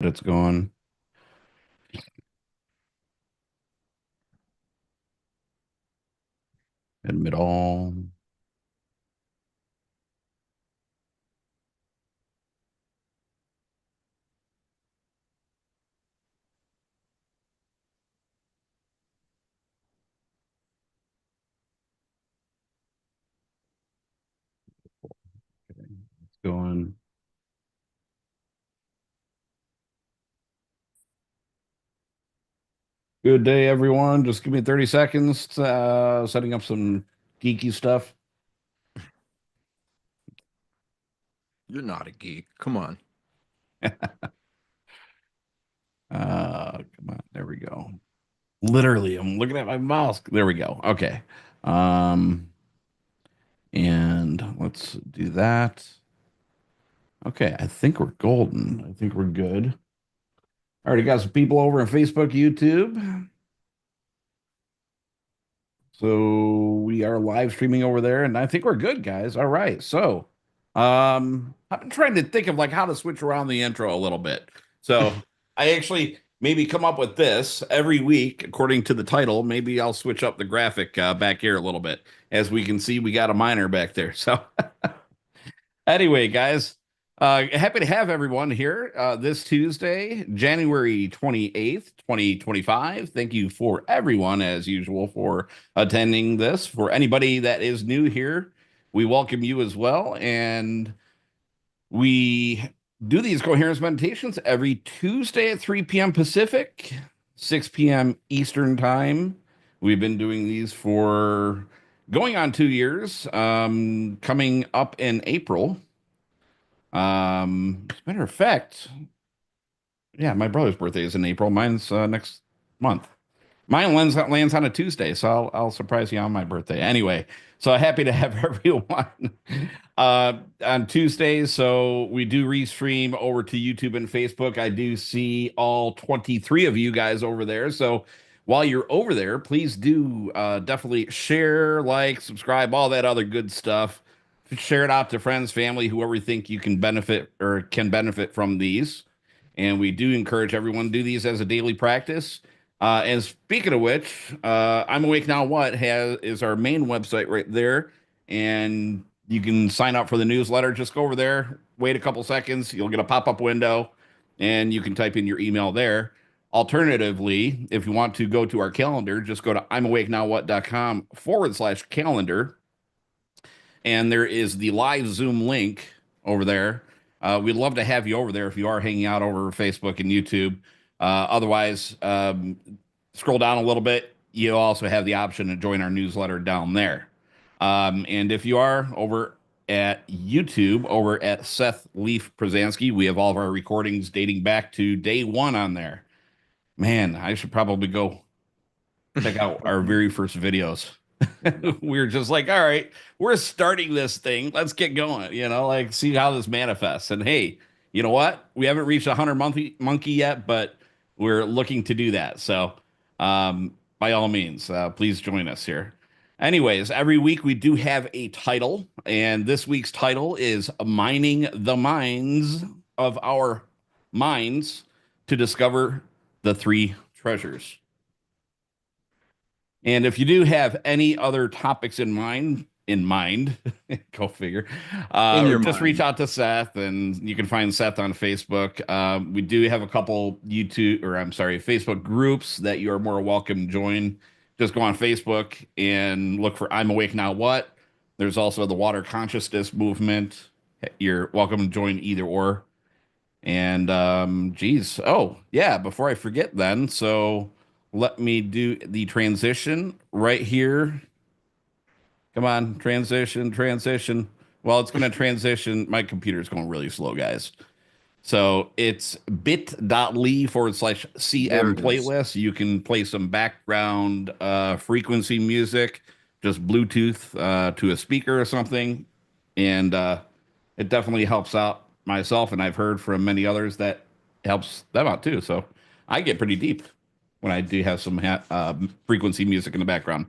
It's going. Admit all. Okay, it's going. Good day, everyone. Just give me 30 seconds. Setting up some geeky stuff. You're not a geek. Come on. Come on. There we go. Literally, I'm looking at my mouse. There we go. Okay. Um, and let's do that. Okay, I think we're golden. I think we're good. Already got some people over on Facebook, YouTube. So we are live streaming over there, and I think we're good, guys. All right. So, I've been trying to think of like how to switch around the intro a little bit. So I actually maybe come up with this every week according to the title. Maybe I'll switch up the graphic back here a little bit. As we can see, we got a miner back there. So anyway, guys, happy to have everyone here this Tuesday, January 28th, 2025. Thank you for everyone, as usual, for attending this. For anybody that is new here, we welcome you as well. And we do these coherence meditations every Tuesday at 3 p.m. Pacific, 6 p.m. Eastern Time. We've been doing these for going on 2 years, coming up in April. As a matter of fact, yeah, my brother's birthday is in April. Mine's next month. Mine lands on a Tuesday, so I'll surprise you on my birthday. Anyway, so happy to have everyone on Tuesdays. So we do restream over to YouTube and Facebook. I do see all 23 of you guys over there. So while you're over there, please do definitely share, like, subscribe, all that other good stuff. Share it out to friends, family, whoever you think you can benefit or can benefit from these. And we do encourage everyone to do these as a daily practice. And speaking of which, I'm Awake Now What has is our main website right there, and you can sign up for the newsletter. Just go over there, wait a couple seconds, you'll get a pop-up window, and you can type in your email there. Alternatively, if you want to go to our calendar, just go to I'mAwakeNowWhat.com/calendar, and there is the live Zoom link over there. We'd love to have you over there if you are hanging out over Facebook and YouTube. Otherwise, scroll down a little bit. You also have the option to join our newsletter down there. And if you are over at YouTube, over at Seth Leaf Przansky, we have all of our recordings dating back to day one on there. Man, I should probably go check out our very first videos. We were just like, all right, we're starting this thing. Let's get going, like see how this manifests. And hey, you know what? We haven't reached 100 monkey yet, but we're looking to do that. So, by all means, please join us here. Anyways, every week we do have a title, and this week's title is Mining the Minds of Our Minds to Discover the Three Treasures. And if you do have any other topics in mind, go figure, In or your just reach mind. out to Seth, and you can find Seth on Facebook. We do have a couple YouTube, or I'm sorry, Facebook groups that you are more welcome to join. Just go on Facebook and look for I'm Awake Now What. There's also the Water Consciousness Movement. You're welcome to join either or. And geez, oh yeah, before I forget then, so let me do the transition right here. Come on, transition, transition. Well, it's going to transition. My computer's going really slow, guys. So it's bit.ly/CM There it is. playlist. You can play some background frequency music, just Bluetooth to a speaker or something. And it definitely helps out myself. And I've heard from many others that helps them out too. So I get pretty deep when I do have some frequency music in the background.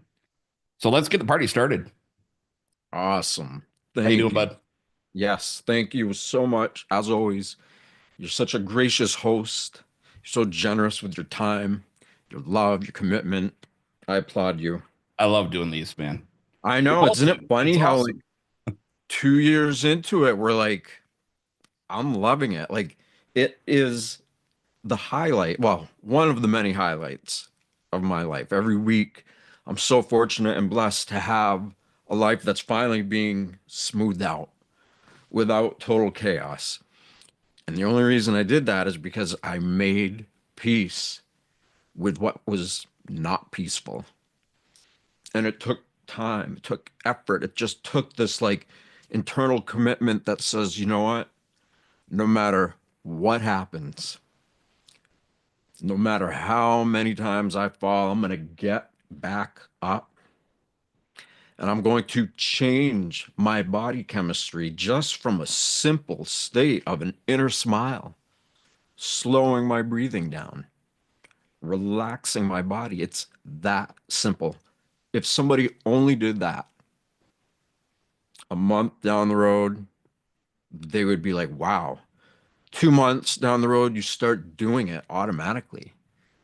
So let's get the party started. Awesome. How you Thank doing, you. bud? Yes, thank you so much, as always. You're such a gracious host. You're so generous with your time, your love, your commitment. I applaud you. I love doing these, man. I We know, both isn't it do. funny It's how like awesome. 2 years into it, we're like, I'm loving it. Like it is the highlight, well, one of the many highlights of my life. Every week, I'm so fortunate and blessed to have a life that's finally being smoothed out without total chaos. And the only reason I did that is because I made peace with what was not peaceful. And it took time, it took effort. It just took this like internal commitment that says, you know what? No matter what happens, no matter how many times I fall, I'm going to get back up and I'm going to change my body chemistry just from a simple state of an inner smile, slowing my breathing down, relaxing my body. It's that simple. If somebody only did that a month down the road, they would be like, wow. 2 months down the road, you start doing it automatically.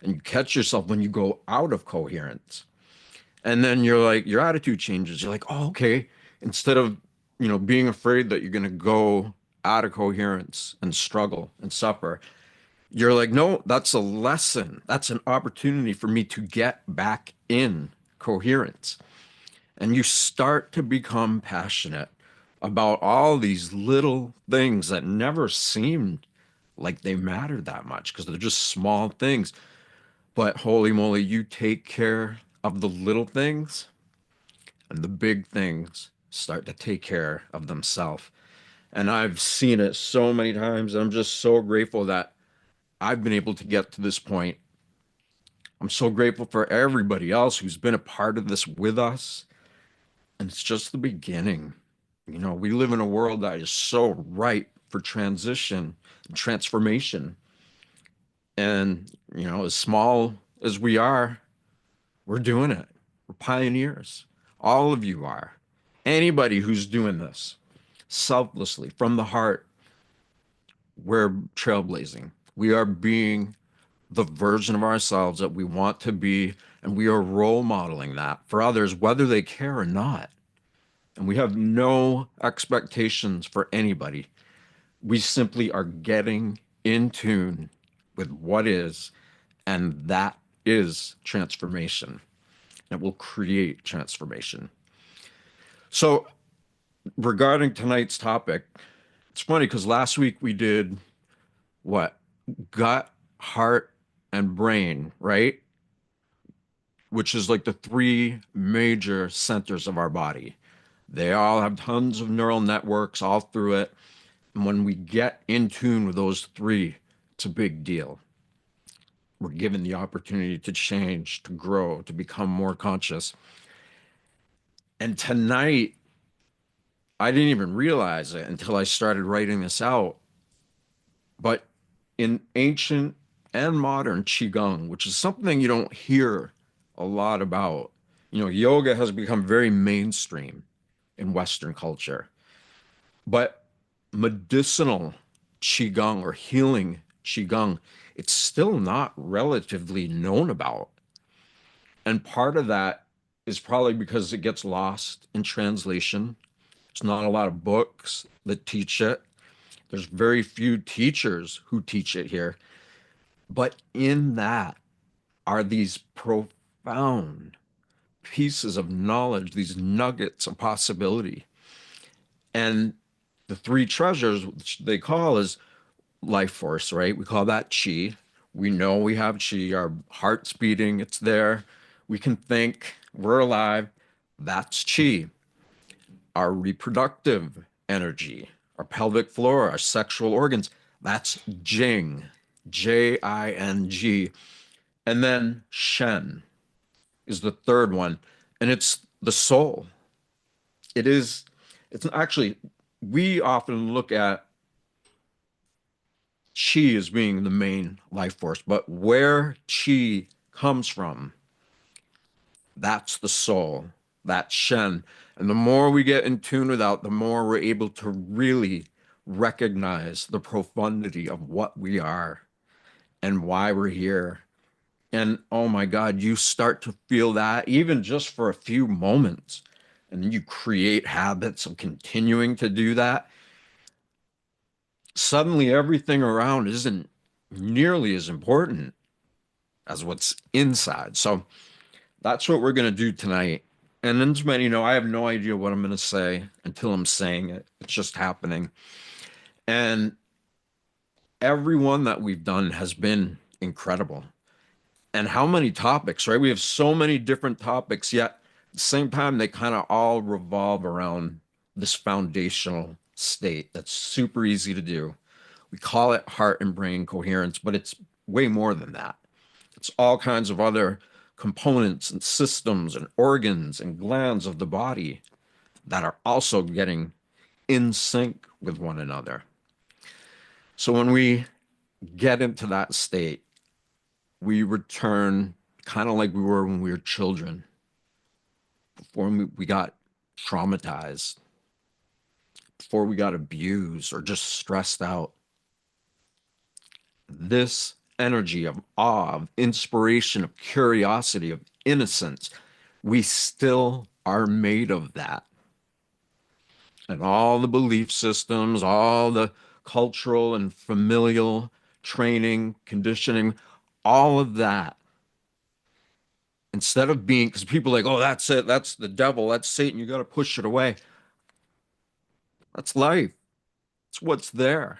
And you catch yourself when you go out of coherence. And then you're like, your attitude changes. You're like, oh, okay. Instead of, being afraid that you're going to go out of coherence and struggle and suffer, you're like, no, that's a lesson. That's an opportunity for me to get back in coherence. And you start to become passionate about all these little things that never seemed like they matter that much because they're just small things. But holy moly, you take care of the little things and the big things start to take care of themselves. And I've seen it so many times. And I'm just so grateful that I've been able to get to this point. I'm so grateful for everybody else who's been a part of this with us. And it's just the beginning. We live in a world that is so ripe for transition and transformation. And, as small as we are, we're doing it. We're pioneers. All of you are. Anybody who's doing this selflessly from the heart, we're trailblazing. We are being the version of ourselves that we want to be, and we are role modeling that for others, whether they care or not. And we have no expectations for anybody. We simply are getting in tune with what is, and that is transformation. It will create transformation. So, regarding tonight's topic, it's funny because last week we did what? Gut, heart, and brain, right? Which is like the three major centers of our body. They all have tons of neural networks all through it. And when we get in tune with those three, it's a big deal. We're given the opportunity to change, to grow, to become more conscious. And tonight, I didn't even realize it until I started writing this out. But in ancient and modern Qi-Gong, which is something you don't hear a lot about, yoga has become very mainstream in Western culture. But medicinal Qigong or healing Qigong, it's still not relatively known about. And part of that is probably because it gets lost in translation. There's not a lot of books that teach it. There's very few teachers who teach it here. But in that are these profound pieces of knowledge, these nuggets of possibility. And the three treasures, which they call is life force, right? We call that chi. We know we have chi, our heart's beating, it's there. We can think, we're alive. That's chi. Our reproductive energy, our pelvic floor, our sexual organs, that's Jing, Jing. And then Shen is the third one, and it's the soul. It is, it's actually, we often look at chi as being the main life force, but where chi comes from, that's the soul, that's Shen. And the more we get in tune with that, the more we're able to really recognize the profundity of what we are and why we're here. And oh my God, you start to feel that even just for a few moments. And then you create habits of continuing to do that. Suddenly, everything around isn't nearly as important as what's inside. So that's what we're going to do tonight. And then, as many know, I have no idea what I'm going to say until I'm saying it. It's just happening. And everyone that we've done has been incredible. And how many topics, right? We have so many different topics, yet at the same time, they kind of all revolve around this foundational state that's super easy to do. We call it heart and brain coherence, but it's way more than that. It's all kinds of other components and systems and organs and glands of the body that are also getting in sync with one another. So when we get into that state, we return kind of like we were when we were children, before we got traumatized, before we got abused or just stressed out. This energy of awe, of inspiration, of curiosity, of innocence, we still are made of that. And all the belief systems, all the cultural and familial training, conditioning, all of that, instead of being, because people are like, oh, that's it, that's the devil, that's Satan, you got to push it away. That's life. It's what's there.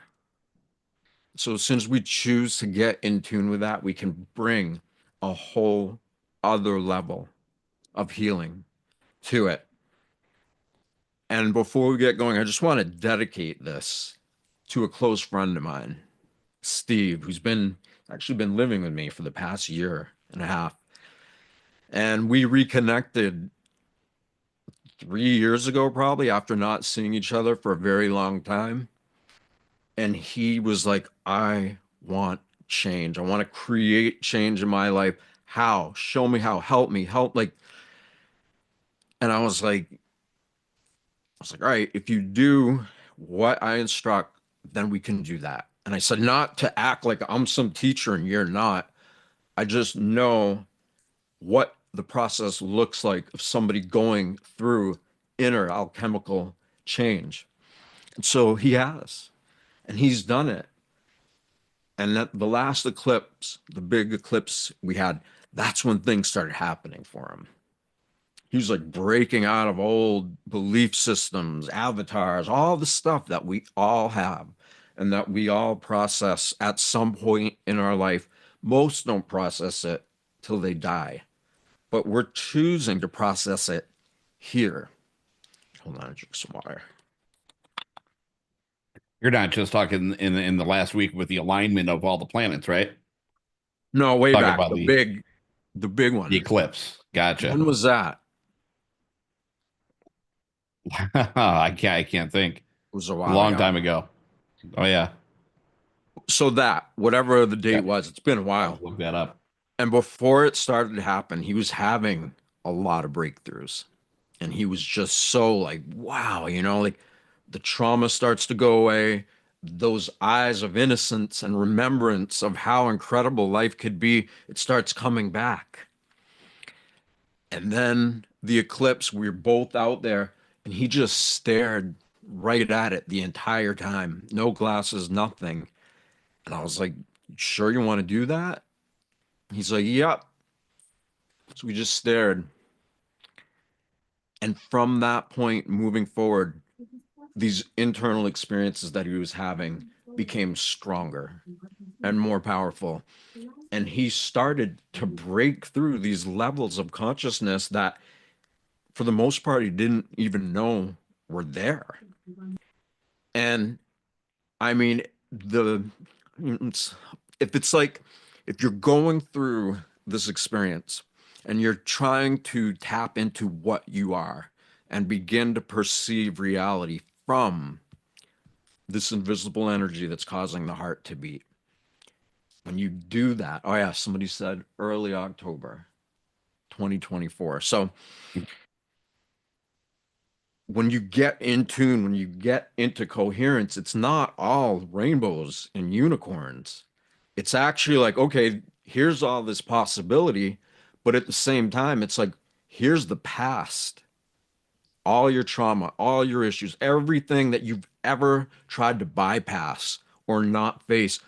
So since we choose to get in tune with that, we can bring a whole other level of healing to it. And before we get going, I just want to dedicate this to a close friend of mine, Steve, who's been actually been living with me for the past year and a half. And we reconnected 3 years ago, probably after not seeing each other for a very long time. And he was like, I want change. I want to create change in my life. How? Show me how. Help me. Help. Like, and I was like, all right, if you do what I instruct, then we can do that. And I said, not to act like I'm some teacher and you're not. I just know what the process looks like of somebody going through inner alchemical change. And so he has, and he's done it. And that the last eclipse, the big eclipse we had, that's when things started happening for him. He was like breaking out of old belief systems, avatars, all the stuff that we all have and that we all process at some point in our life. Most don't process it till they die, but we're choosing to process it here. Hold on, drink some water. You're not just talking in the last week with the alignment of all the planets, right? No, way Talking back, about the big the one. eclipse. Gotcha. When was that? I can't think. It was a A while long ago. time ago. Oh yeah. So that, whatever the date Got was, it's been a to while. look that up. And before it started to happen, he was having a lot of breakthroughs. And he was just so like, wow, like the trauma starts to go away. Those eyes of innocence and remembrance of how incredible life could be, it starts coming back. And then the eclipse, we were both out there, and he just stared right at it the entire time. No glasses, nothing. And I was like, sure you want to do that? He's like, yep. So we just stared. And from that point moving forward, these internal experiences that he was having became stronger and more powerful. And he started to break through these levels of consciousness that, for the most part, he didn't even know were there. And I mean, the if it's like if you're going through this experience and you're trying to tap into what you are and begin to perceive reality from this invisible energy that's causing the heart to beat. When you do that, oh yeah, somebody said early October 2024. So when you get in tune, when you get into coherence, it's not all rainbows and unicorns. It's actually like, okay, here's all this possibility, but at the same time, it's like, here's the past, all your trauma, all your issues, everything that you've ever tried to bypass or not face.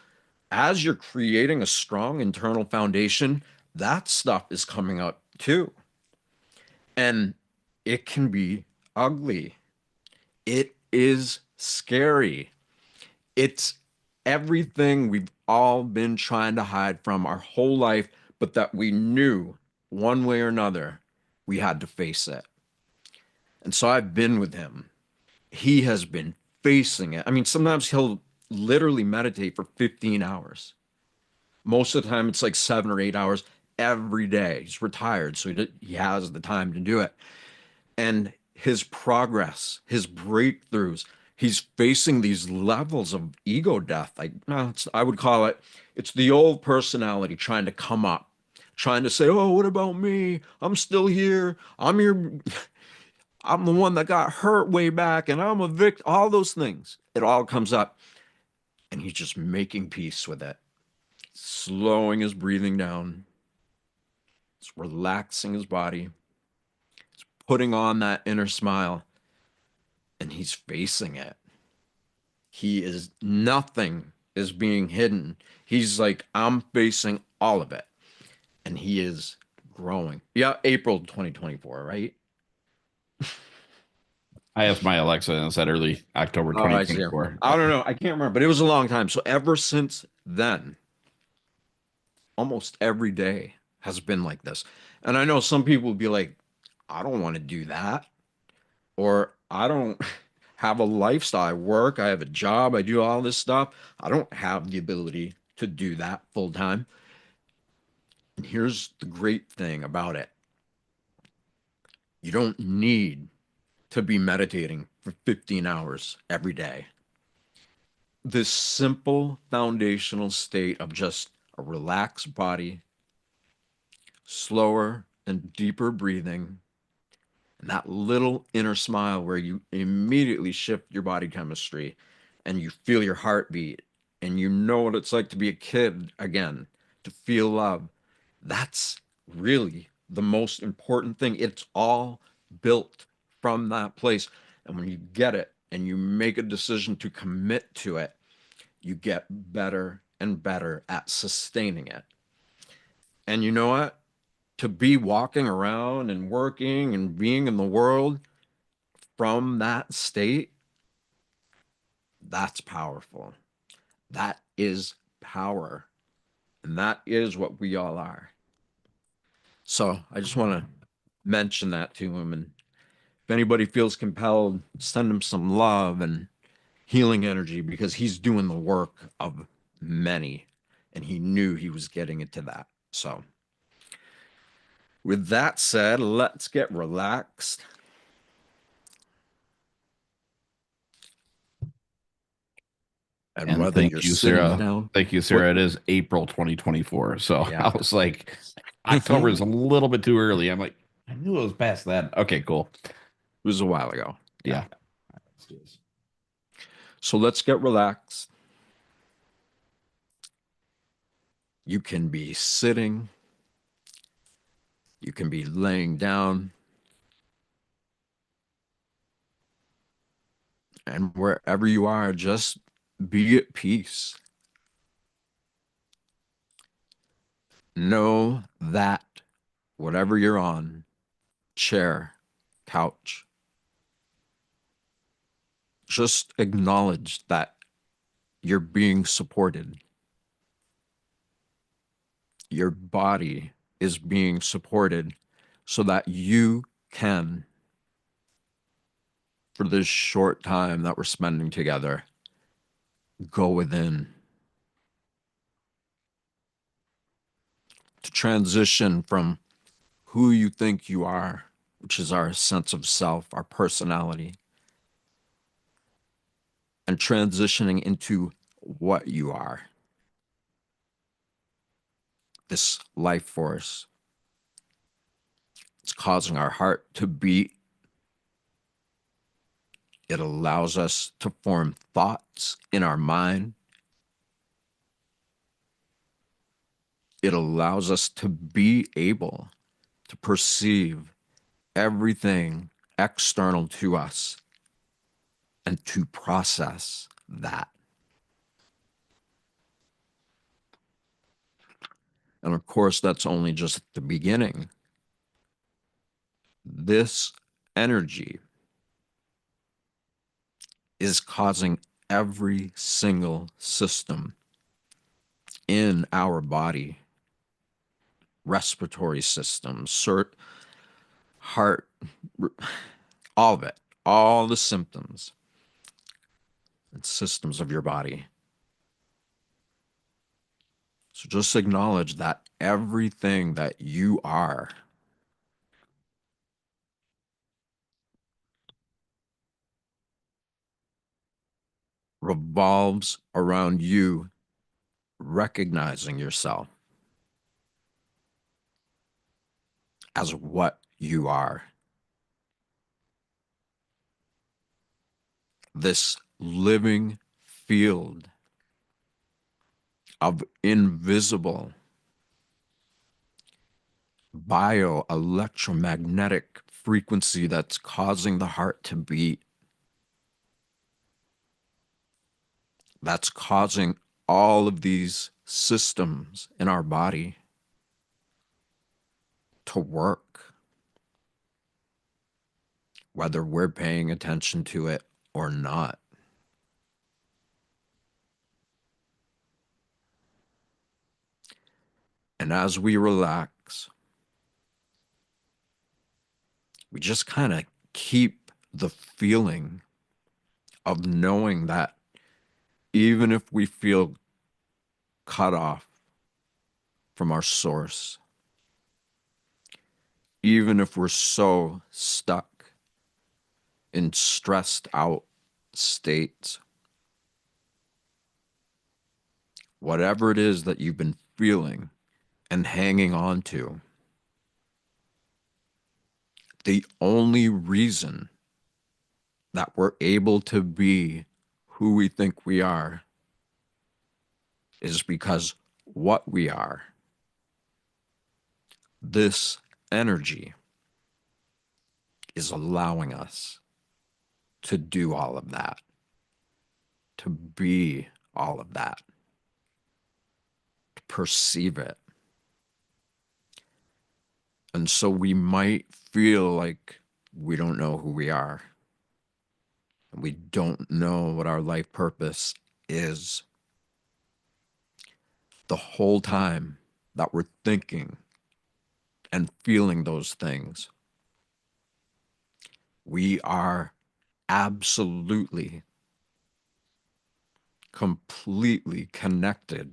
As you're creating a strong internal foundation, that stuff is coming up too. And it can be ugly. It is scary. It's everything we've all been trying to hide from our whole life, but that we knew one way or another we had to face it. And so I've been with him. He has been facing it. I mean, sometimes he'll literally meditate for 15 hours. Most of the time, it's like 7 or 8 hours every day. He's retired, so he has the time to do it. And his progress, his breakthroughs, he's facing these levels of ego death. I would call it, it's the old personality trying to come up, trying to say, oh, what about me? I'm still here. I'm here. I'm the one that got hurt way back and I'm a victim. All those things. It all comes up. And he's just making peace with it, slowing his breathing down, it's relaxing his body, putting on that inner smile, and he's facing it. He is nothing is being hidden. He's like, I'm facing all of it. And he is growing. Yeah, April 2024, right? I asked my Alexa and it said early October Oh, I see. 2024. I don't know. I can't remember, but it was a long time. So ever since then, almost every day has been like this. And I know some people will be like, I don't want to do that. Or I don't have a lifestyle. I work, I have a job, I do all this stuff. I don't have the ability to do that full time. And here's the great thing about it, you don't need to be meditating for 15 hours every day. This simple foundational state of just a relaxed body, slower and deeper breathing, and that little inner smile where you immediately shift your body chemistry and you feel your heartbeat and you know what it's like to be a kid again, to feel love. That's really the most important thing. It's all built from that place. And when you get it and you make a decision to commit to it, you get better and better at sustaining it. And you know what? To be walking around and working and being in the world from that state, that's powerful. That is power. And that is what we all are. So I just want to mention that to him. And if anybody feels compelled, send him some love and healing energy because he's doing the work of many and he knew he was getting into that. So, with that said, let's get relaxed. And And whether you're thank you, sitting Sarah. down, Thank you, what? Sarah. It is April 2024. So Yeah. I was like, October is a little bit too early. I'm like, I knew it was past that. Okay, cool. It was a while ago. Yeah. Yeah. Let's do this. So let's get relaxed. You can be sitting, you can be laying down, and wherever you are, just be at peace. Know that whatever you're on, chair, couch, just acknowledge that you're being supported. Your body is being supported so that you can, for this short time that we're spending together, go within to transition from who you think you are, which is our sense of self, our personality, and transitioning into what you are, this life force. It's causing our heart to beat, It allows us to form thoughts in our mind. It allows us to be able to perceive everything external to us and to process that. And of course, that's only just the beginning. This energy is causing every single system in our body, respiratory system, heart, all of it, all the symptoms and systems of your body. So just acknowledge that everything that you are revolves around you recognizing yourself as what you are. This living field of invisible bioelectromagnetic frequency that's causing the heart to beat, that's causing all of these systems in our body to work, whether we're paying attention to it or not. And as we relax, we just kind of keep the feeling of knowing that even if we feel cut off from our source, even if we're so stuck in stressed out states, whatever it is that you've been feeling and hanging on to, the only reason that we're able to be who we think we are is because what we are, this energy, is allowing us to do all of that, to be all of that, to perceive it. And so we might feel like we don't know who we are, and we don't know what our life purpose is. The whole time that we're thinking and feeling those things, we are absolutely, completely connected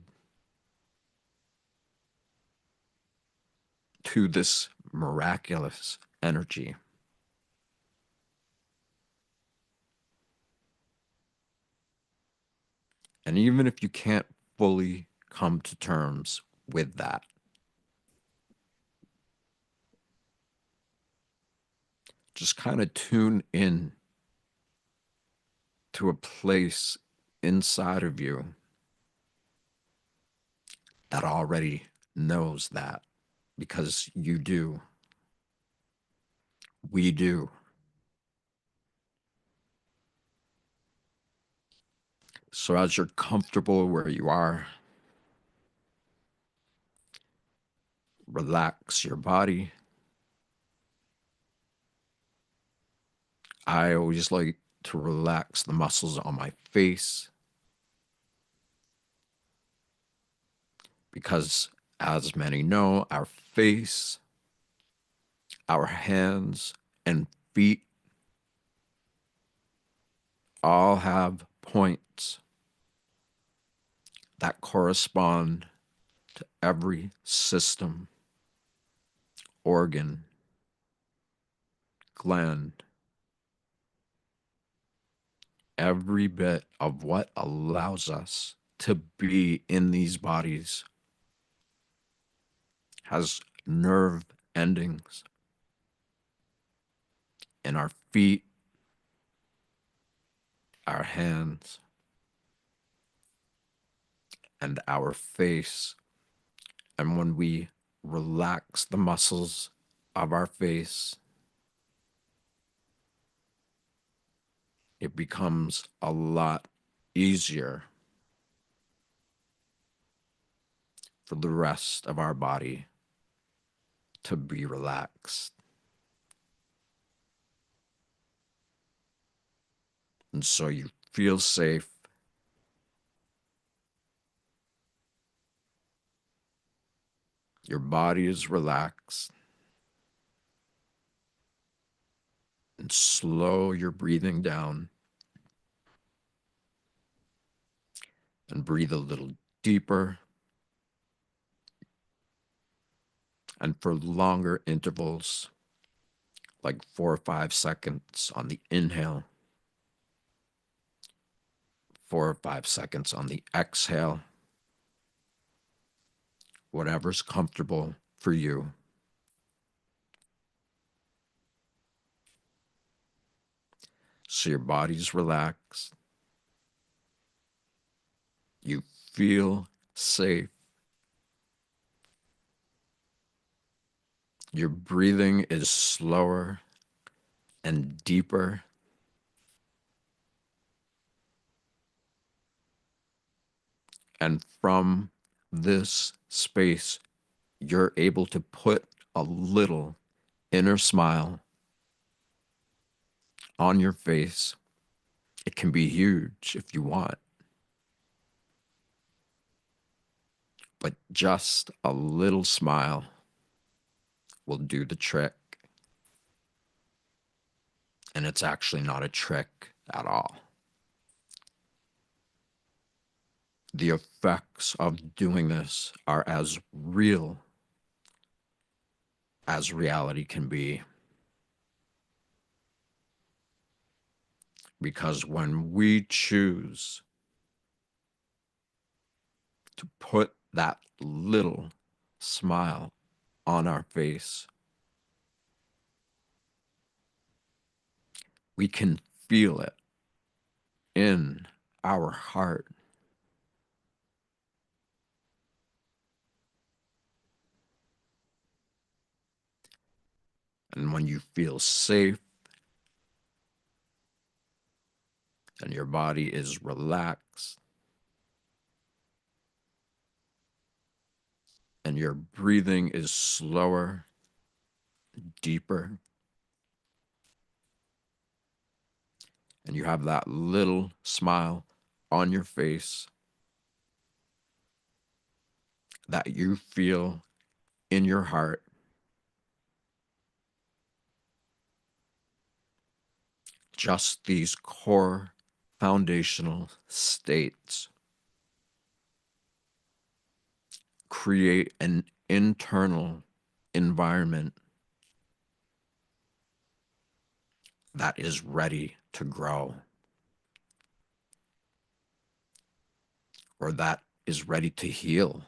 to this miraculous energy. And even if you can't fully come to terms with that, just kind of tune in to a place inside of you that already knows that, because you do. We do. So as you're comfortable where you are, relax your body. I always like to relax the muscles on my face because, as many know, our face, our hands, and feet all have points that correspond to every system, organ, gland, every bit of what allows us to be in these bodies has nerve endings in our feet, our hands, and our face. And when we relax the muscles of our face, it becomes a lot easier for the rest of our body to be relaxed. And so you feel safe. Your body is relaxed. And slow your breathing down and breathe a little deeper and for longer intervals, like 4 or 5 seconds on the inhale, 4 or 5 seconds on the exhale, whatever's comfortable for you. So your body's relaxed. You feel safe. Your breathing is slower and deeper. And from this space, you're able to put a little inner smile on your face. It can be huge if you want, but just a little smile will do the trick. And it's actually not a trick at all. The effects of doing this are as real as reality can be. Because when we choose to put that little smile on our face, we can feel it in our heart. And when you feel safe and your body is relaxed and your breathing is slower, deeper, and you have that little smile on your face that you feel in your heart, just these core foundational states create an internal environment that is ready to grow or that is ready to heal.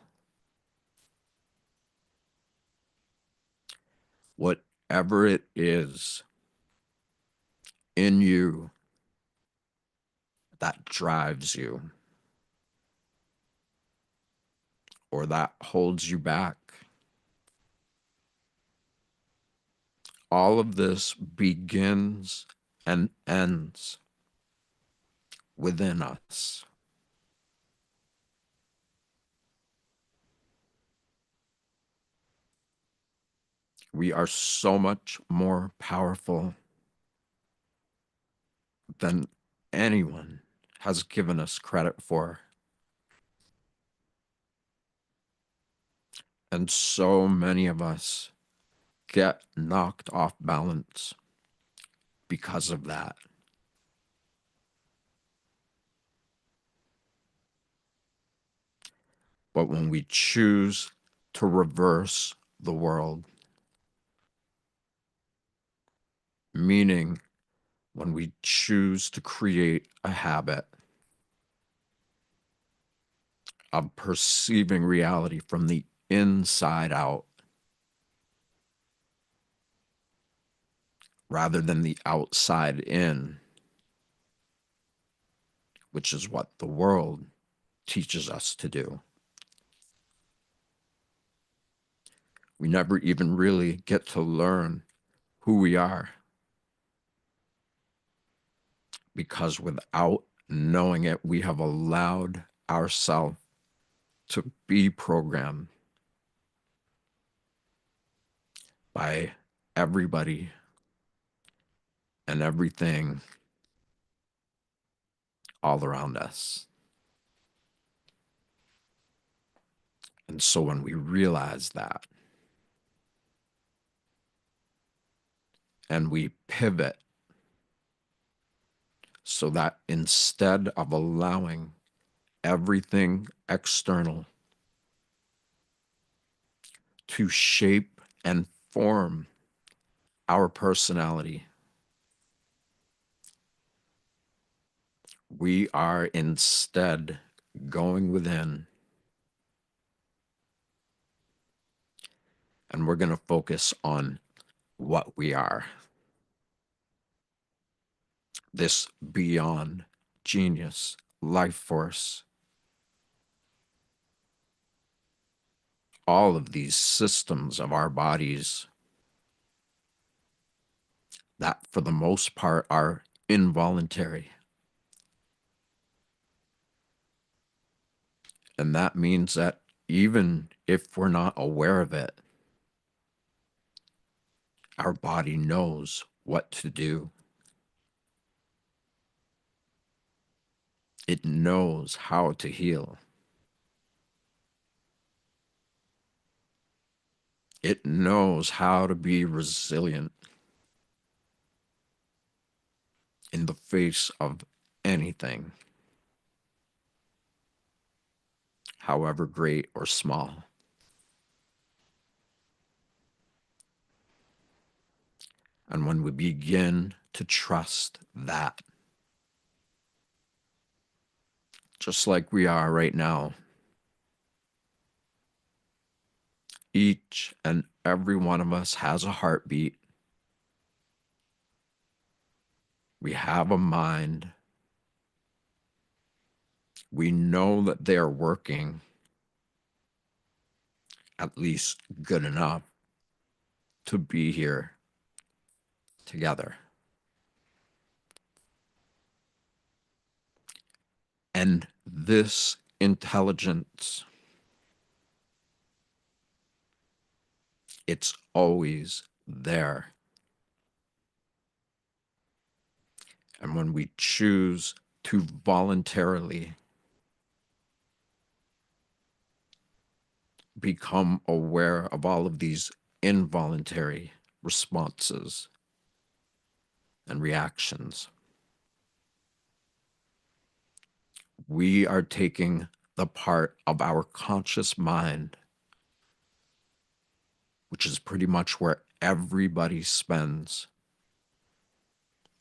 Whatever it is in you that drives you or that holds you back, all of this begins and ends within us. We are so much more powerful than anyone has given us credit for. And so many of us get knocked off balance because of that. But when we choose to reverse the world, meaning when we choose to create a habit of perceiving reality from the inside out rather than the outside in, which is what the world teaches us to do. We never even really get to learn who we are, because without knowing it, we have allowed ourselves to be programmed by everybody and everything all around us. And so when we realize that and we pivot so that instead of allowing everything external to shape and form our personality, we are instead going within, and we're going to focus on what we are. This beyond genius, life force, all of these systems of our bodies that for the most part are involuntary. And that means that even if we're not aware of it, our body knows what to do. It knows how to heal. It knows how to be resilient in the face of anything, however great or small. And when we begin to trust that, just like we are right now, each and every one of us has a heartbeat. We have a mind. We know that they're working at least good enough to be here together. And this intelligence, it's always there. And when we choose to voluntarily become aware of all of these involuntary responses and reactions, we are taking the part of our conscious mind, which is pretty much where everybody spends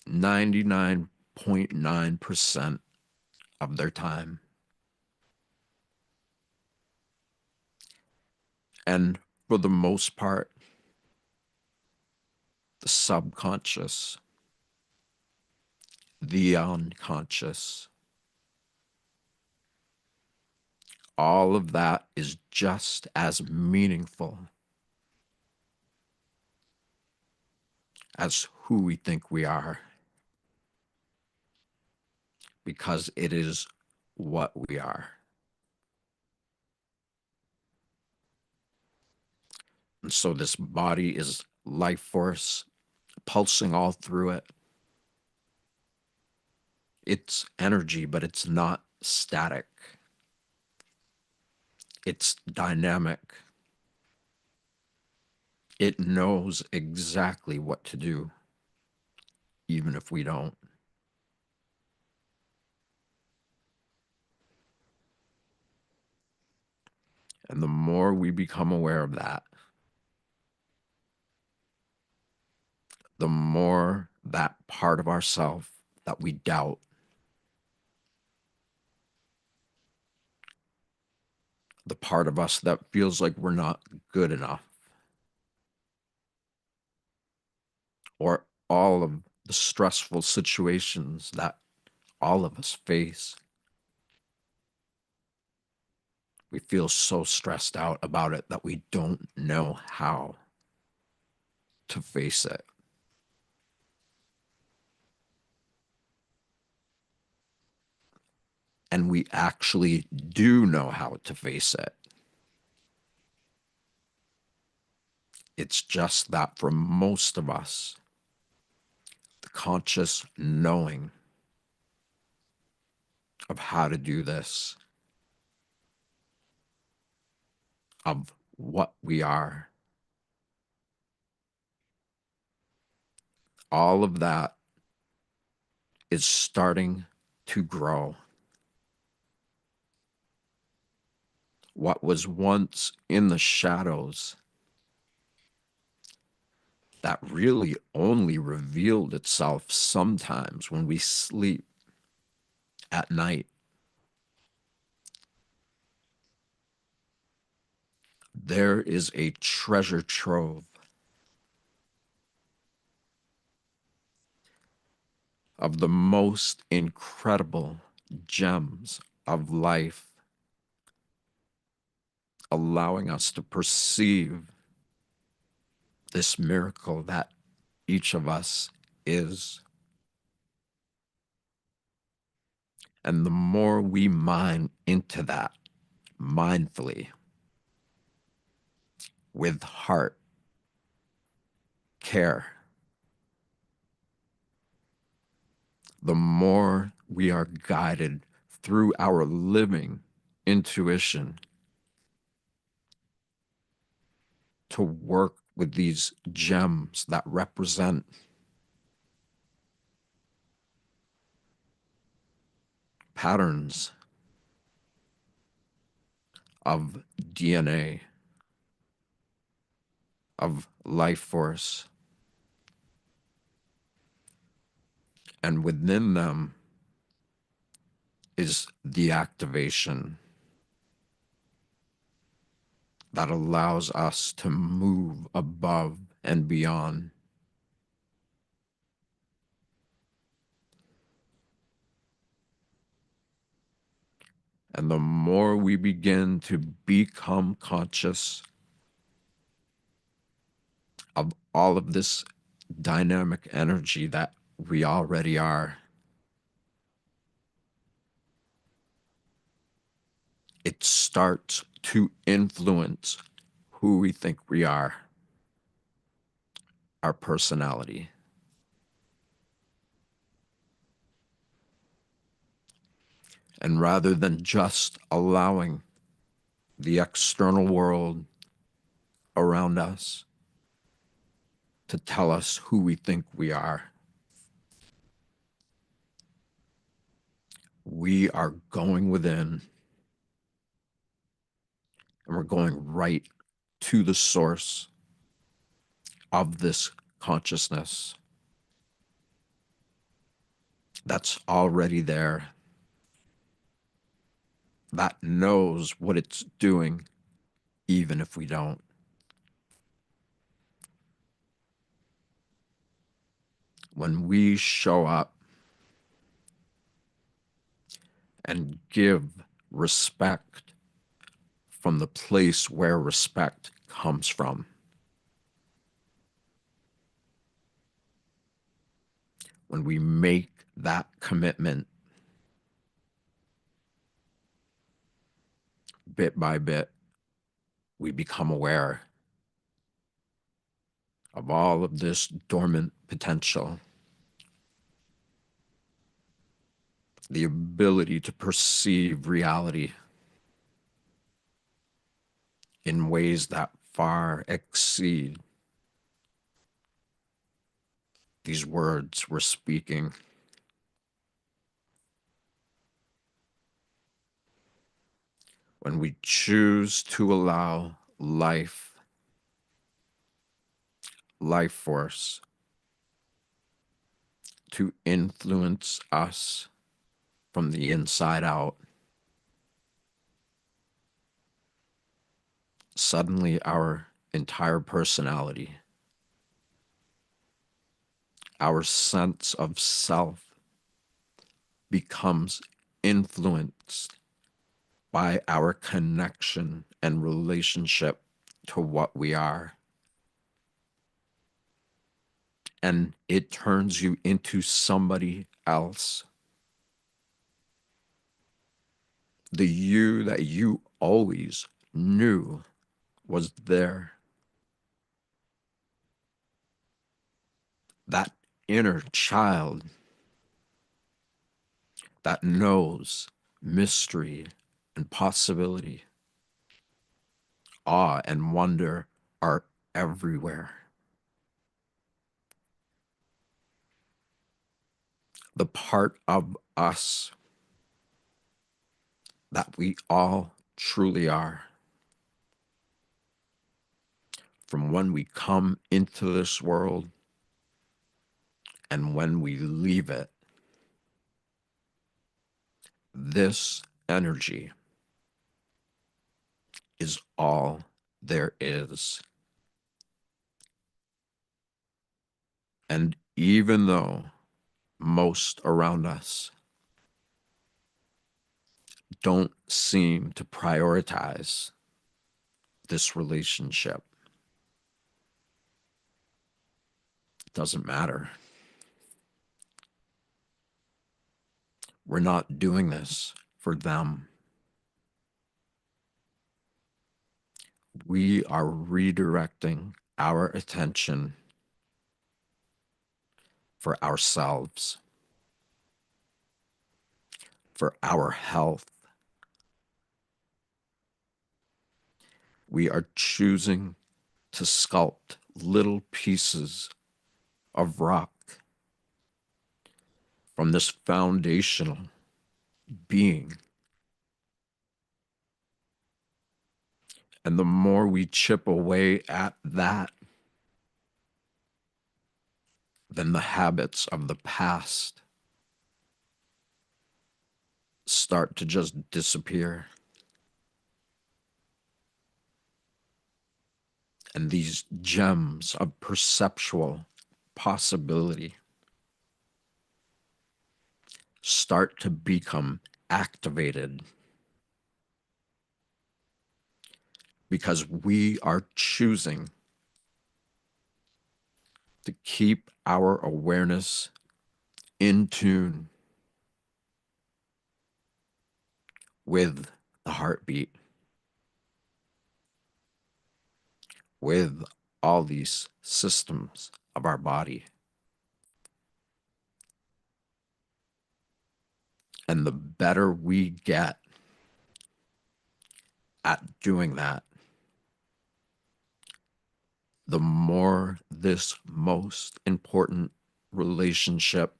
99.9% of their time. And for the most part, the subconscious, the unconscious, all of that is just as meaningful as who we think we are, because it is what we are. And so this body is life force pulsing all through it. It's energy, but it's not static. It's dynamic. It knows exactly what to do, even if we don't. And the more we become aware of that, the more that part of ourself that we doubt, the part of us that feels like we're not good enough, or all of the stressful situations that all of us face, We feel so stressed out about it that we don't know how to face it. And we actually do know how to face it. It's just that for most of us, the conscious knowing of how to do this, of what we are, all of that is starting to grow. What was once in the shadows that really only revealed itself sometimes when we sleep at night. There is a treasure trove of the most incredible gems of life, allowing us to perceive this miracle that each of us is. And the more we mine into that mindfully, with heart, care, the more we are guided through our living intuition to work with these gems that represent patterns of DNA, of life force, and within them is the activation that allows us to move above and beyond. And the more we begin to become conscious of all of this dynamic energy that we already are, it starts to influence who we think we are, our personality. And rather than just allowing the external world around us to tell us who we think we are, we are going within and we're going right to the source of this consciousness that's already there, that knows what it's doing, even if we don't. When we show up and give respect from the place where respect comes from, when we make that commitment bit by bit, we become aware of all of this dormant potential, the ability to perceive reality in ways that far exceed these words we're speaking. When we choose to allow life force to influence us from the inside out, suddenly our entire personality, our sense of self becomes influenced by our connection and relationship to what we are. And it turns you into somebody else. The you that you always knew was there. That inner child that knows mystery and possibility, awe and wonder are everywhere. The part of us that we all truly are. From when we come into this world and when we leave it, this energy is all there is. And even though most around us don't seem to prioritize this relationship, it doesn't matter. We're not doing this for them. We are redirecting our attention for ourselves, for our health. We are choosing to sculpt little pieces of rock from this foundational being. And the more we chip away at that, then the habits of the past start to just disappear. And these gems of perceptual possibility start to become activated because we are choosing to keep our awareness in tune with the heartbeat, with all these systems of our body. And the better we get at doing that, the more this most important relationship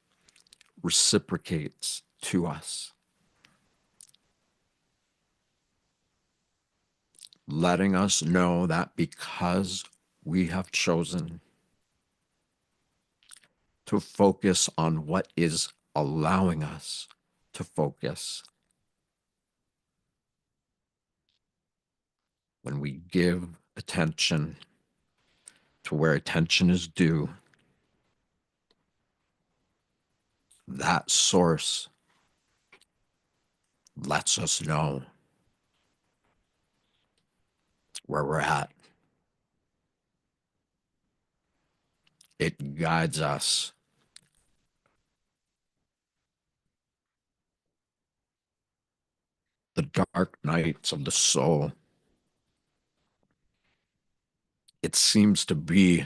reciprocates to us, letting us know that because we have chosen to focus on what is allowing us to focus, when we give attention to where attention is due, that source lets us know where we're at. It guides us. The dark nights of the soul, it seems to be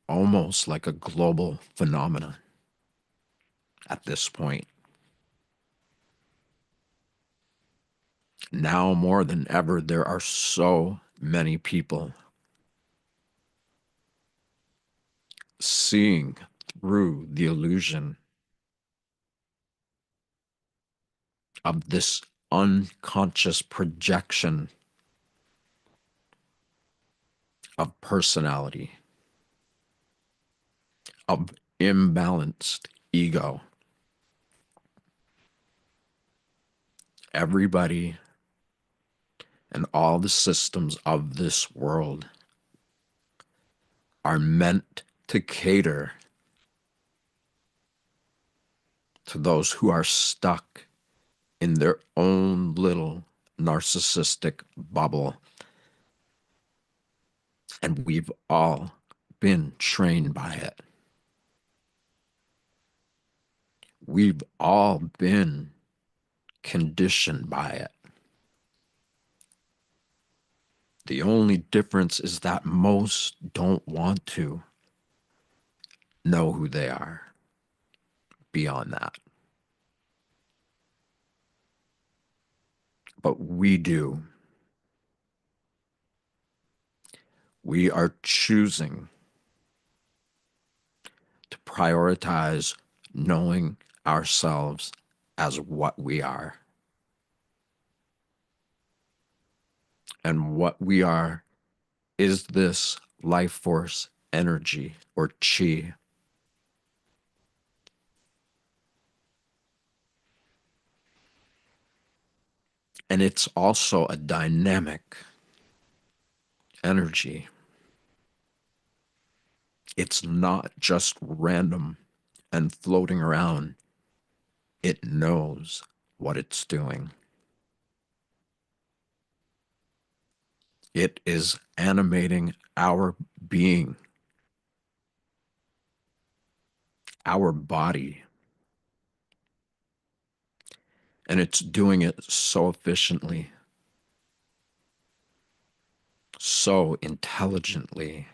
almost like a global phenomenon at this point. Now more than ever, there are so many people seeing through the illusion of this unconscious projection of personality, of imbalanced ego. Everybody and all the systems of this world are meant to cater to those who are stuck in their own little narcissistic bubble. And we've all been trained by it. We've all been conditioned by it. The only difference is that most don't want to know who they are beyond that. But we do. We are choosing to prioritize knowing ourselves as what we are. And what we are is this life force energy or Qi. And it's also a dynamic energy. It's not just random and floating around. It knows what it's doing. It is animating our being, our body, and it's doing it so efficiently, so intelligently,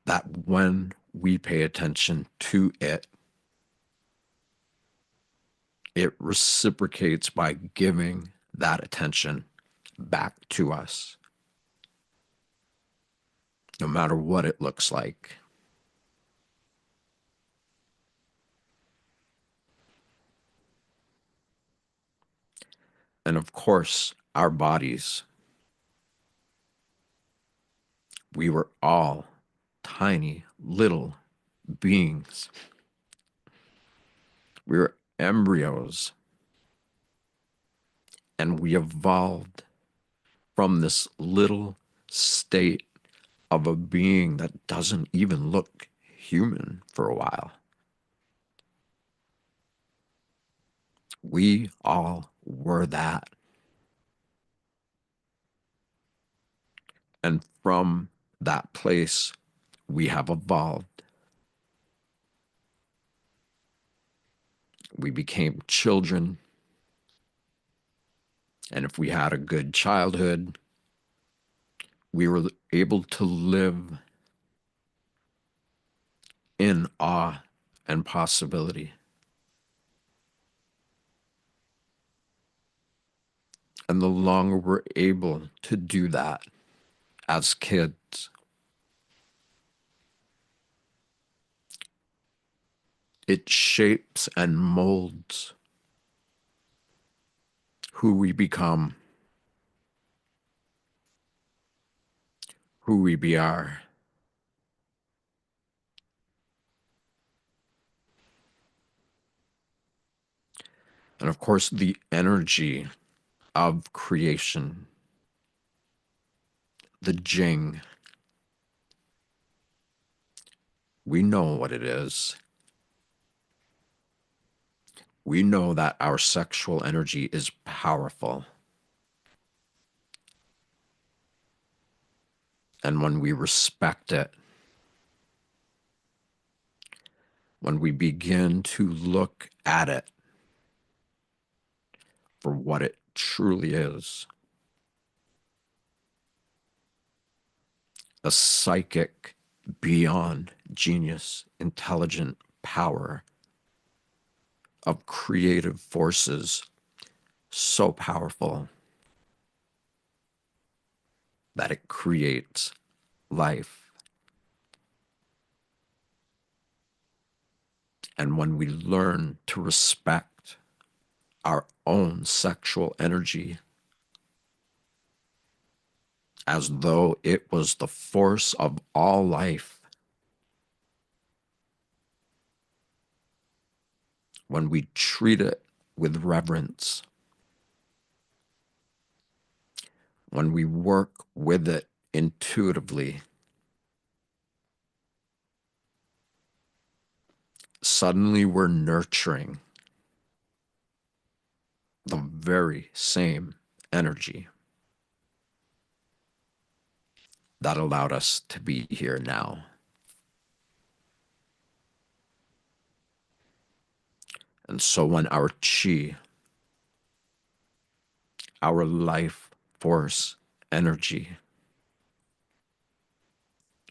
that when we pay attention to it, it reciprocates by giving that attention back to us, no matter what it looks like. And of course, our bodies, we were all tiny little beings. We were embryos, and we evolved from this little state of a being that doesn't even look human for a while. We all were that. And from that place, we have evolved. We became children. And if we had a good childhood, we were able to live in awe and possibility. And the longer we're able to do that as kids, it shapes and molds who we become, who we be are. And of course, the energy of creation, the Jing, we know what it is. We know that our sexual energy is powerful. And when we respect it, when we begin to look at it for what it truly is, a psychic, beyond genius, intelligent power of creative forces so powerful that it creates life. And when we learn to respect our own sexual energy as though it was the force of all life, when we treat it with reverence, when we work with it intuitively, suddenly we're nurturing. the very same energy that allowed us to be here now. And so when our chi, our life force energy,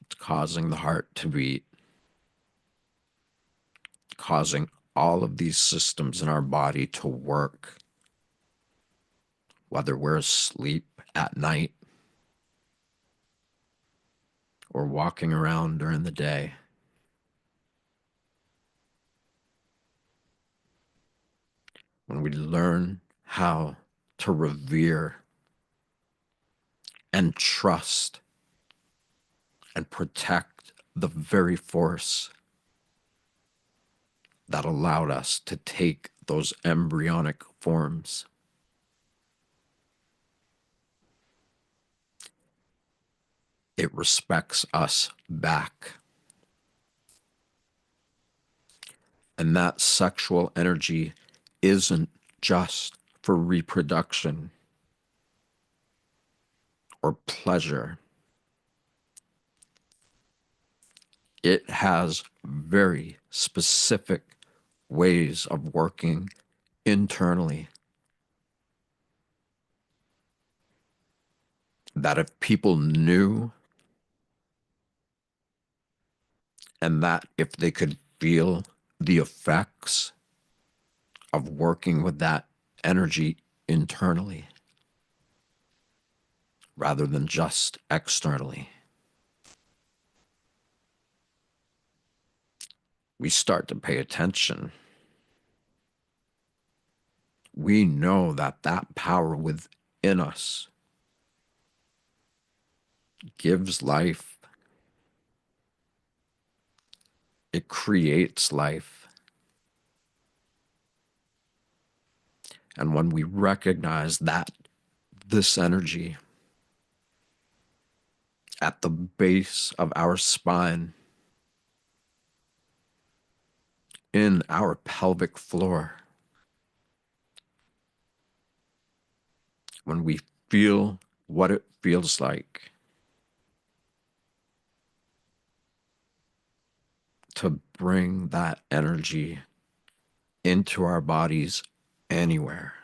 it's causing the heart to beat, causing all of these systems in our body to work, whether we're asleep at night or walking around during the day. When we learn how to revere and trust and protect the very force that allowed us to take those embryonic forms, it respects us back. And that sexual energy isn't just for reproduction or pleasure. It has very specific ways of working internally that if people knew, and that if they could feel the effects of working with that energy internally rather than just externally, we start to pay attention. We know that that power within us gives life. It creates life. And when we recognize that this energy at the base of our spine, in our pelvic floor, when we feel what it feels like to bring that energy into our bodies anywhere.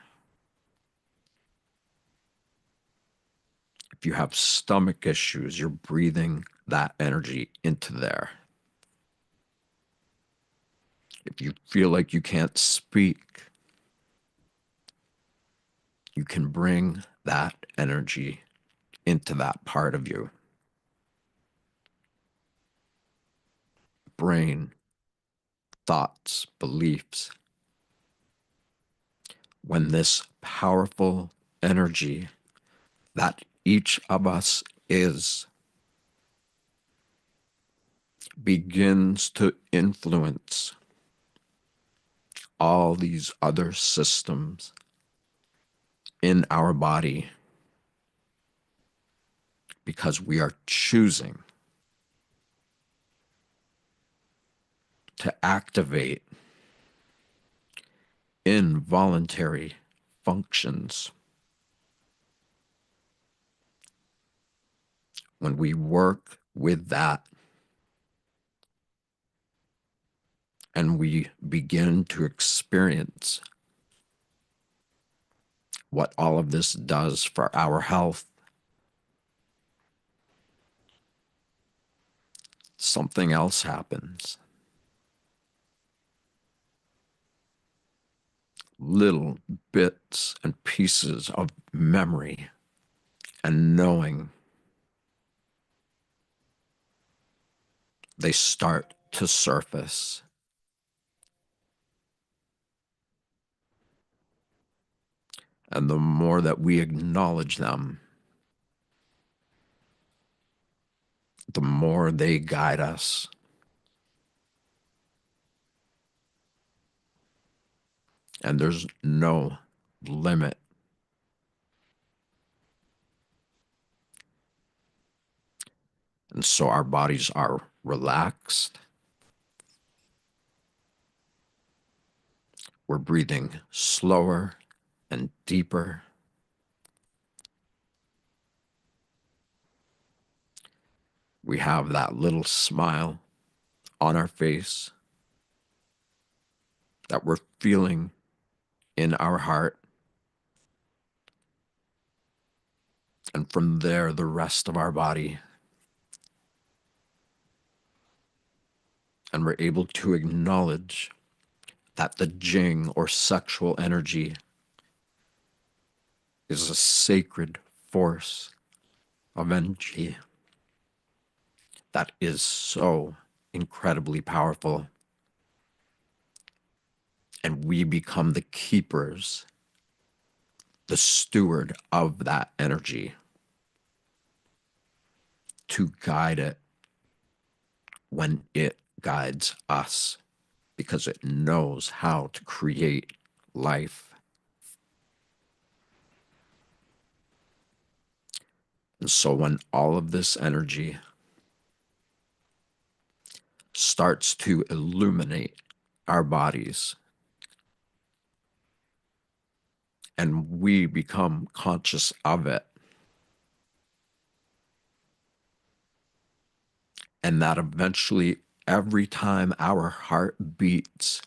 If you have stomach issues, you're breathing that energy into there. If you feel like you can't speak, you can bring that energy into that part of you. Brain, thoughts, beliefs. When this powerful energy that each of us is begins to influence all these other systems in our body, because we are choosing to activate involuntary functions. When we work with that and we begin to experience what all of this does for our health, something else happens. Little bits and pieces of memory and knowing, they start to surface. And the more that we acknowledge them, the more they guide us. And there's no limit. And so our bodies are relaxed. We're breathing slower and deeper. We have that little smile on our face that we're feeling in our heart. And from there, the rest of our body. And we're able to acknowledge that the Jing or sexual energy is a sacred force of energy that is so incredibly powerful. And we become the keepers, the steward of that energy to guide it when it guides us, because it knows how to create life. And so when all of this energy starts to illuminate our bodies and we become conscious of it, and that eventually every time our heart beats,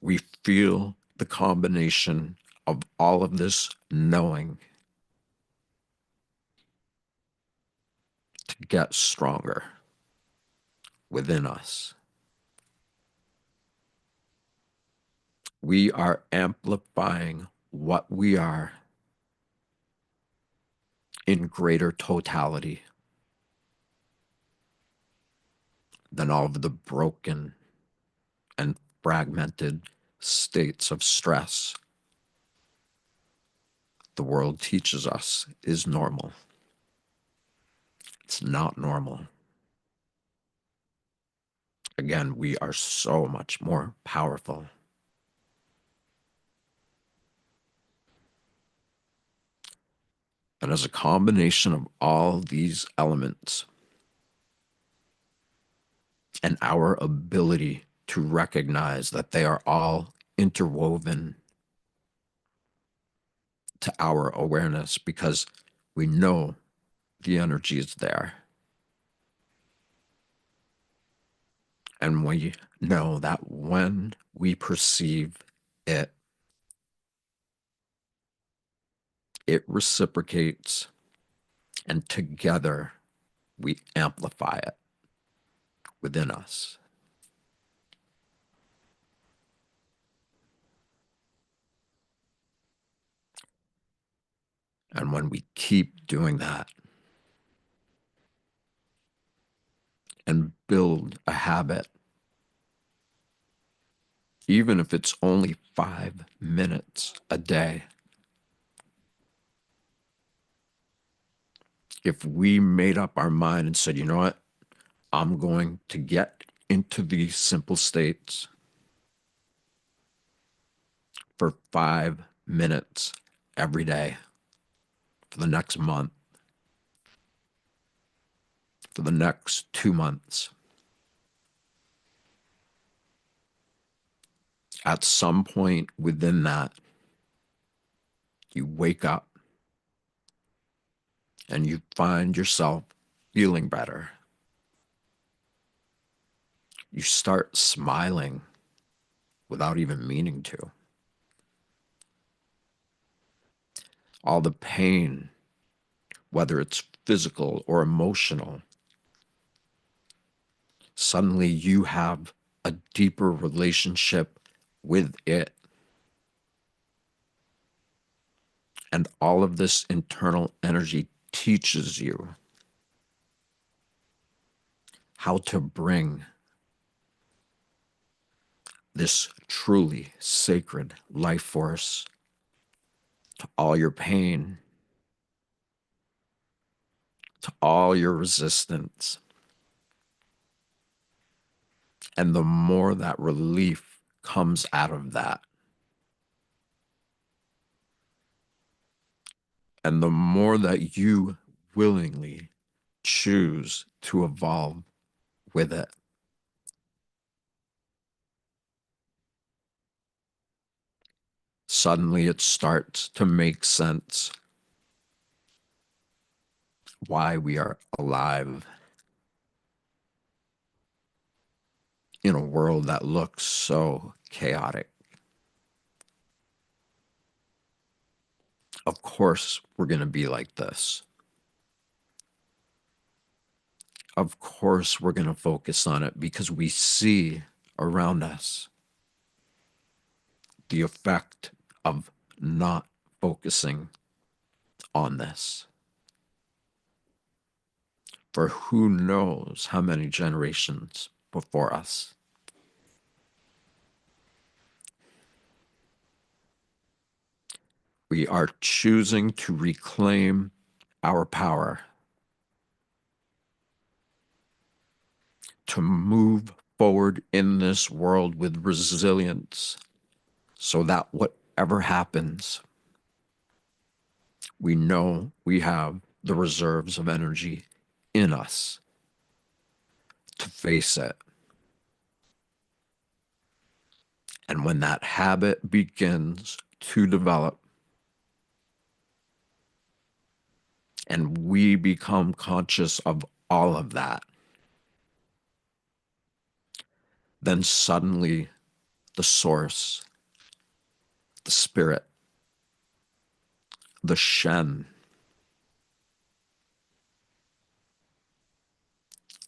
we feel the combination of all of this knowing to get stronger within us. We are amplifying what we are in greater totality than all of the broken and fragmented states of stress the world teaches us is normal. It's not normal. Again, we are so much more powerful. And as a combination of all these elements and our ability to recognize that they are all interwoven to our awareness, because we know the energy is there. And we know that when we perceive it, it reciprocates, and together we amplify it within us. And when we keep doing that and build a habit, even if it's only 5 minutes a day, if we made up our mind and said, you know what, I'm going to get into these simple states for 5 minutes every day for the next month, for the next 2 months. At some point within that, you wake up and you find yourself feeling better. You start smiling without even meaning to. All the pain, whether it's physical or emotional, suddenly you have a deeper relationship with it. And all of this internal energy teaches you how to bring this truly sacred life force to all your pain, to all your resistance. And the more that relief comes out of that, and the more that you willingly choose to evolve with it, suddenly it starts to make sense why we are alive in a world that looks so chaotic. Of course, we're going to be like this. Of course, we're going to focus on it because we see around us the effect of not focusing on this for who knows how many generations before us. We are choosing to reclaim our power to move forward in this world with resilience so that whatever happens, we know we have the reserves of energy in us to face it. And when that habit begins to develop and we become conscious of all of that, then suddenly the source, the spirit, the Shen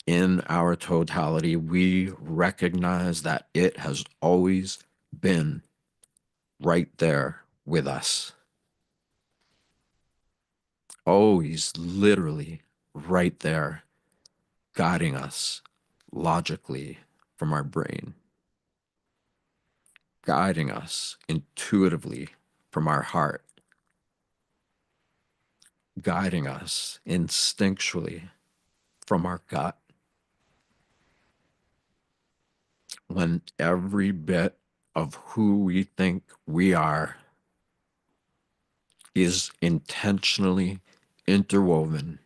in our totality, we recognize that it has always been right there with us. Always literally right there, guiding us logically from our brain, guiding us intuitively from our heart, guiding us instinctually from our gut, when every bit of who we think we are is intentionally interwoven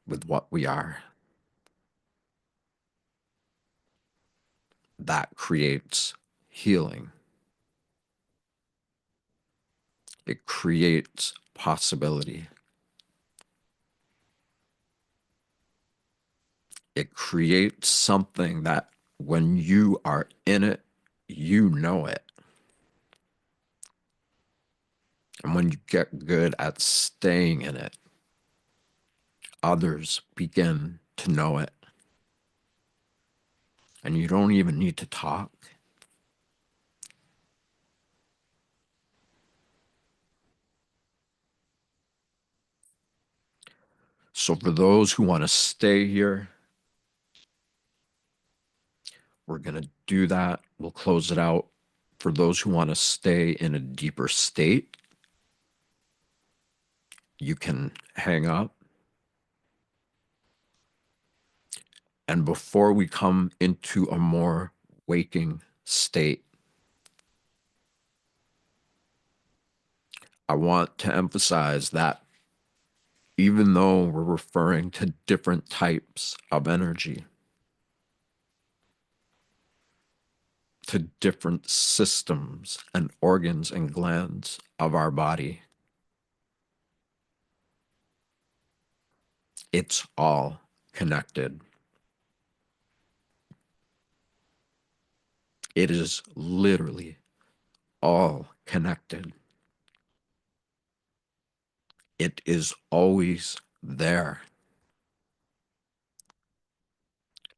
with what we are. That creates healing. It creates possibility. It creates something that when you are in it, you know it. And when you get good at staying in it, others begin to know it. And you don't even need to talk. So for those who want to stay here, we're going to do that. We'll close it out. For those who want to stay in a deeper state, you can hang up. And before we come into a more waking state, I want to emphasize that even though we're referring to different types of energy, to different systems and organs and glands of our body, it's all connected. It is literally all connected. It is always there.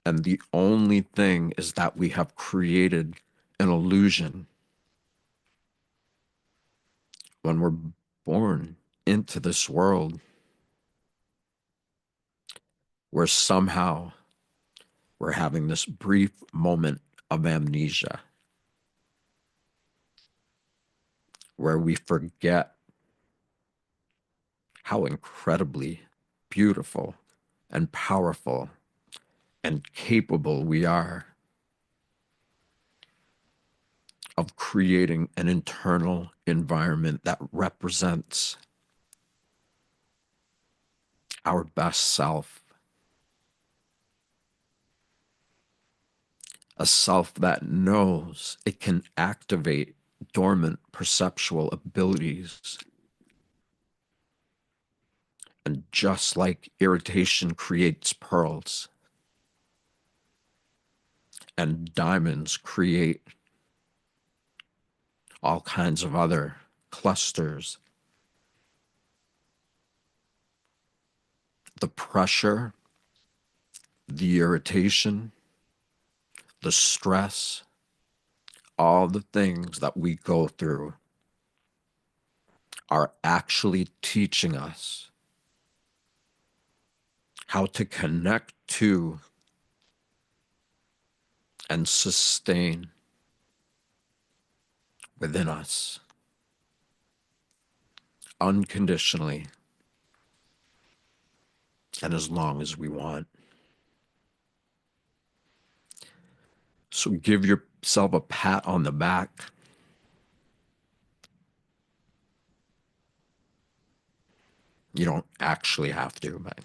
And the only thing is that we have created an illusion when we're born into this world where somehow we're having this brief moment of amnesia where we forget how incredibly beautiful and powerful and capable we are of creating an internal environment that represents our best self. a self that knows it can activate dormant perceptual abilities. And just like irritation creates pearls and diamonds create all kinds of other clusters, the pressure, the irritation, the stress, all the things that we go through are actually teaching us how to connect to and sustain within us unconditionally and as long as we want. So give yourself a pat on the back. You don't actually have to, but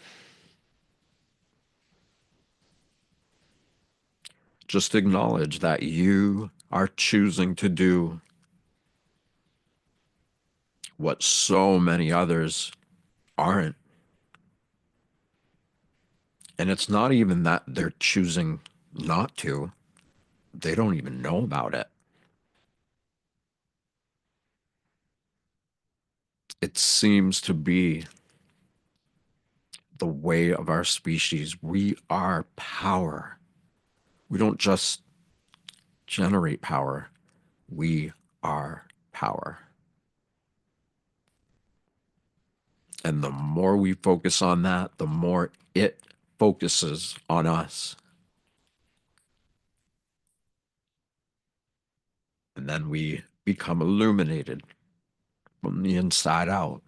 just acknowledge that you are choosing to do what so many others aren't. And it's not even that they're choosing not to, they don't even know about it. It seems to be the way of our species. We are power. We don't just generate power, we are power. And the more we focus on that, the more it focuses on us. And then we become illuminated from the inside out.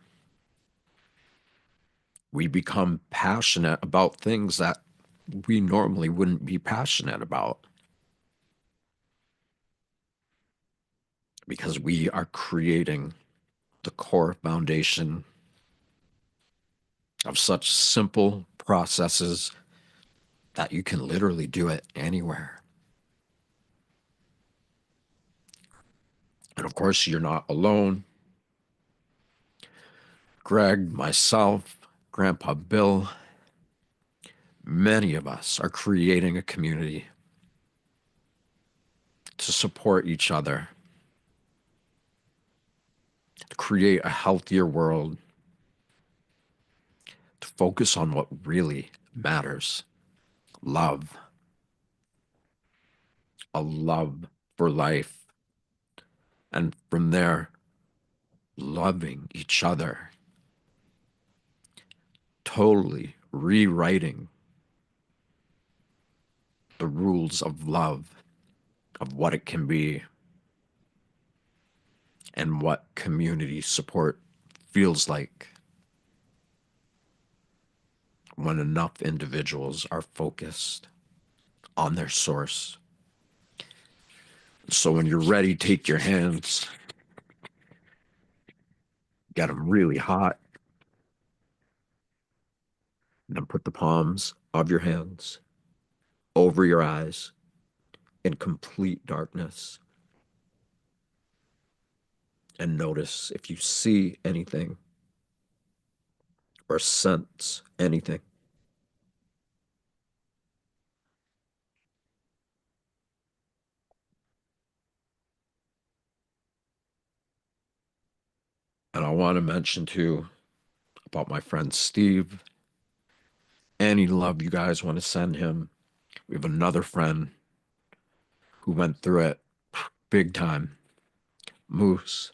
We become passionate about things that we normally wouldn't be passionate about because we are creating the core foundation of such simple processes that you can literally do it anywhere. And of course, you're not alone. Greg, myself, Grandpa Bill, many of us are creating a community to support each other, to create a healthier world, to focus on what really matters: love, a love for life, and from there, loving each other, totally rewriting the rules of love, of what it can be, and what community support feels like when enough individuals are focused on their source. So when you're ready, take your hands, get them really hot, and then put the palms of your hands over your eyes in complete darkness. And notice if you see anything or sense anything. And I want to mention too about my friend Steve. Any love you guys want to send him. We have another friend who went through it big time, Moose.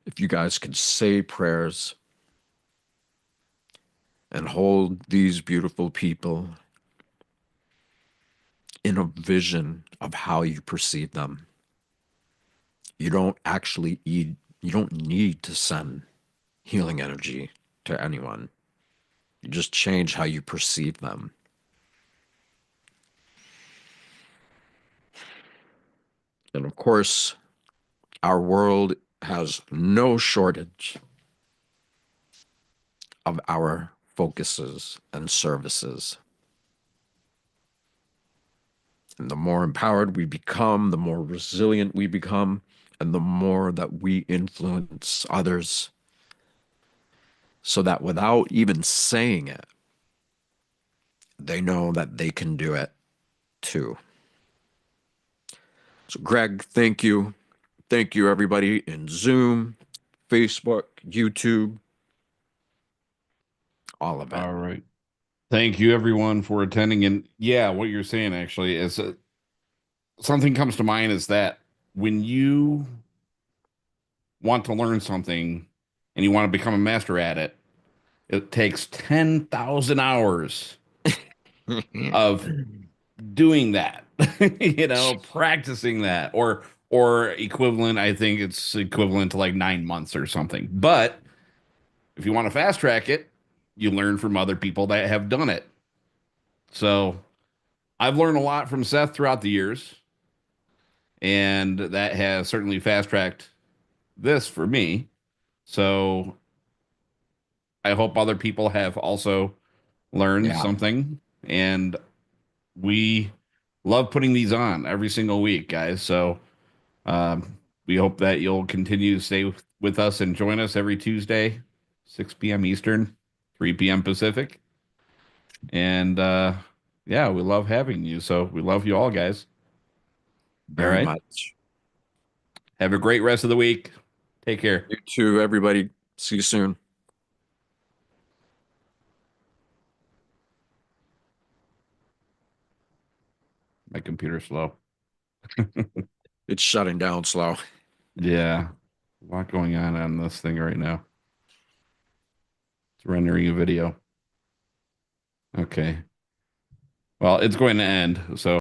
If you guys could say prayers and hold these beautiful people in a vision of how you perceive them. You don't actually need, you don't need to send healing energy to anyone. You just change how you perceive them. And of course, our world has no shortage of our focuses and services. And the more empowered we become, the more resilient we become, and the more that we influence others so that without even saying it, they know that they can do it too. So, Greg, thank you. Thank you, everybody in Zoom, Facebook, YouTube, all of it. All right. Thank you, everyone, for attending. And yeah, what you're saying actually is something comes to mind is that when you want to learn something and you want to become a master at it, it takes 10,000 hours of doing that, practicing that or equivalent. I think it's equivalent to like 9 months or something. But if you want to fast track it, you learn from other people that have done it. So I've learned a lot from Seth throughout the years, and that has certainly fast tracked this for me. So I hope other people have also learned Yeah, something. And we love putting these on every single week, guys. So we hope that you'll continue to stay with us and join us every Tuesday, 6 p.m. Eastern, 3 p.m. Pacific. And yeah, we love having you. So we love you all, guys. All very right. much. Have a great rest of the week. Take care. You too, everybody. See you soon. My computer's slow. It's shutting down slow. Yeah. A lot going on this thing right now. It's rendering a video. Okay. Well, it's going to end. So